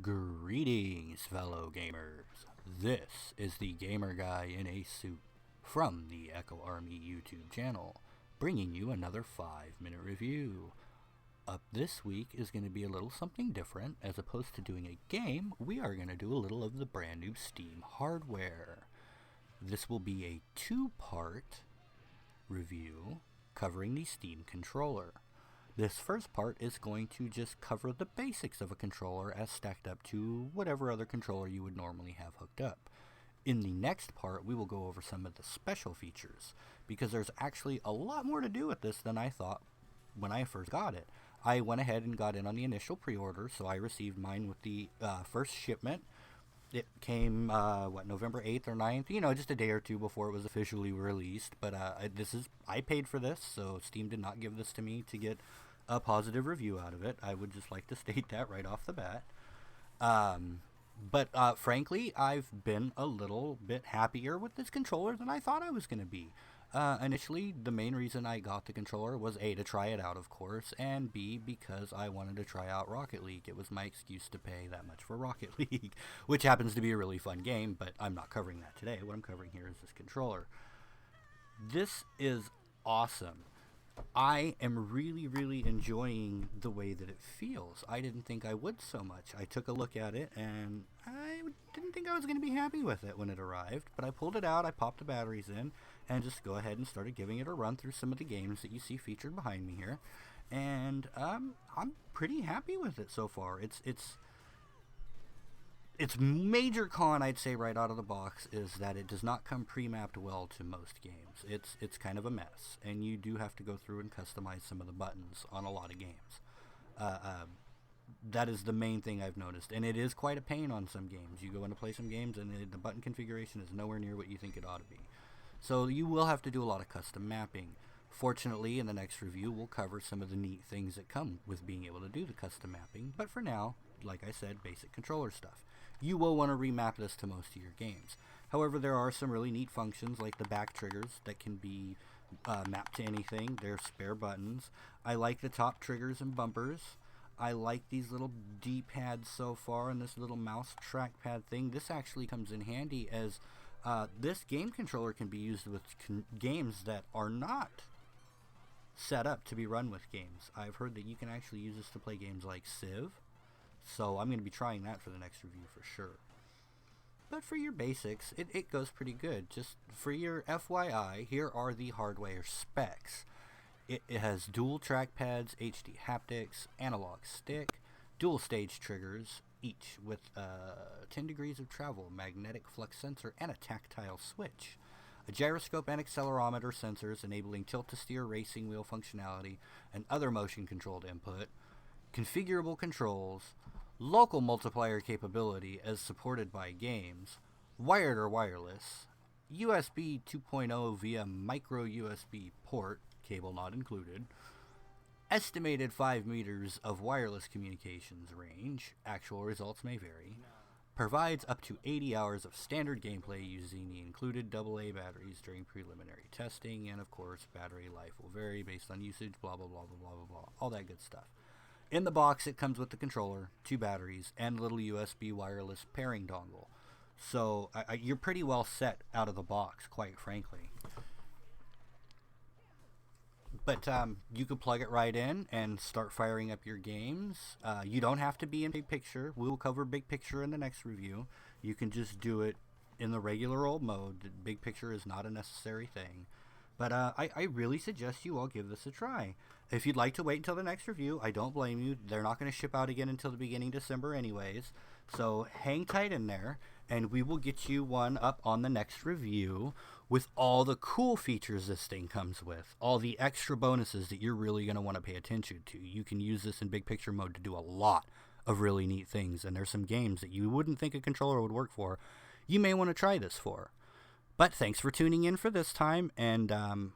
Greetings, fellow gamers. This is the Gamer Guy in a Suit from the Echo Army YouTube channel, bringing you another 5-minute review. Up this week is going to be a little something different. As opposed to doing a game, we are going to do a little of the brand new Steam hardware. This will be a 2-part review covering the Steam controller. This first part is going to just cover the basics of a controller as stacked up to whatever other controller you would normally have hooked up. In the next part, we will go over some of the special features, because there's actually a lot more to do with this than I thought when I first got it. I went ahead and got in on the initial pre-order, so I received mine with the first shipment. It came, November 8th or 9th, just a day or two before it was officially released. But I paid for this, so Steam did not give this to me to get a positive review out of it. I would just like to state that right off the bat. But frankly, I've been a little bit happier with this controller than I thought I was going to be. Initially, the main reason I got the controller was A, to try it out, of course, and B, because I wanted to try out Rocket League. It was my excuse to pay that much for Rocket League, which happens to be a really fun game, but I'm not covering that today. What I'm covering here is this controller. This is awesome. I am really enjoying the way that it feels. I didn't think I would so much. I took a look at it, and I didn't think I was going to be happy with it when it arrived, but I pulled it out, I popped the batteries in, and just go ahead and started giving it a run through some of the games that you see featured behind me here, and I'm pretty happy with it so far. Its major con, I'd say, right out of the box is that it does not come pre-mapped well to most games. It's kind of a mess, and you do have to go through and customize some of the buttons on a lot of games. That is the main thing I've noticed, and it is quite a pain on some games. You go in to play some games, and the button configuration is nowhere near what you think it ought to be. So you will have to do a lot of custom mapping. Fortunately, in the next review, we'll cover some of the neat things that come with being able to do the custom mapping, but for now, like I said, basic controller stuff. You will want to remap this to most of your games. However, there are some really neat functions like the back triggers that can be mapped to anything. They're spare buttons. I like the top triggers and bumpers. I like these little D-pads so far and this little mouse trackpad thing. This actually comes in handy as this game controller can be used with games that are not set up to be run with games. I've heard that you can actually use this to play games like Civ. So I'm going to be trying that for the next review for sure. But for your basics, it goes pretty good. Just for your FYI, here are the hardware specs. It has dual trackpads, HD haptics, analog stick, dual stage triggers, each with 10 degrees of travel, magnetic flux sensor, and a tactile switch. A gyroscope and accelerometer sensors enabling tilt-to-steer racing wheel functionality and other motion-controlled input. Configurable controls, local multiplier capability as supported by games, wired or wireless, USB 2.0 via micro USB port, cable not included, estimated 5 meters of wireless communications range, actual results may vary, provides up to 80 hours of standard gameplay using the included AA batteries during preliminary testing, and of course battery life will vary based on usage, blah blah blah blah blah blah blah, all that good stuff. In the box, it comes with the controller, 2 batteries, and a little USB wireless pairing dongle. So you're pretty well set out of the box, quite frankly. But you could plug it right in and start firing up your games. You don't have to be in big picture. We'll cover big picture in the next review. You can just do it in the regular old mode. The big picture is not a necessary thing. But I really suggest you all give this a try. If you'd like to wait until the next review, I don't blame you. They're not going to ship out again until the beginning of December anyways. So hang tight in there, and we will get you one up on the next review with all the cool features this thing comes with. All the extra bonuses that you're really going to want to pay attention to. You can use this in big picture mode to do a lot of really neat things. And there's some games that you wouldn't think a controller would work for. You may want to try this for. But thanks for tuning in for this time, and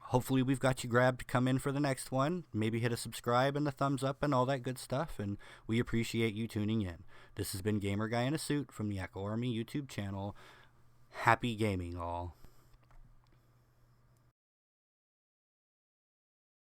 hopefully we've got you grabbed to come in for the next one. Maybe hit a subscribe and a thumbs up and all that good stuff, and we appreciate you tuning in. This has been Gamer Guy in a Suit from the Echo Army YouTube channel. Happy gaming, all.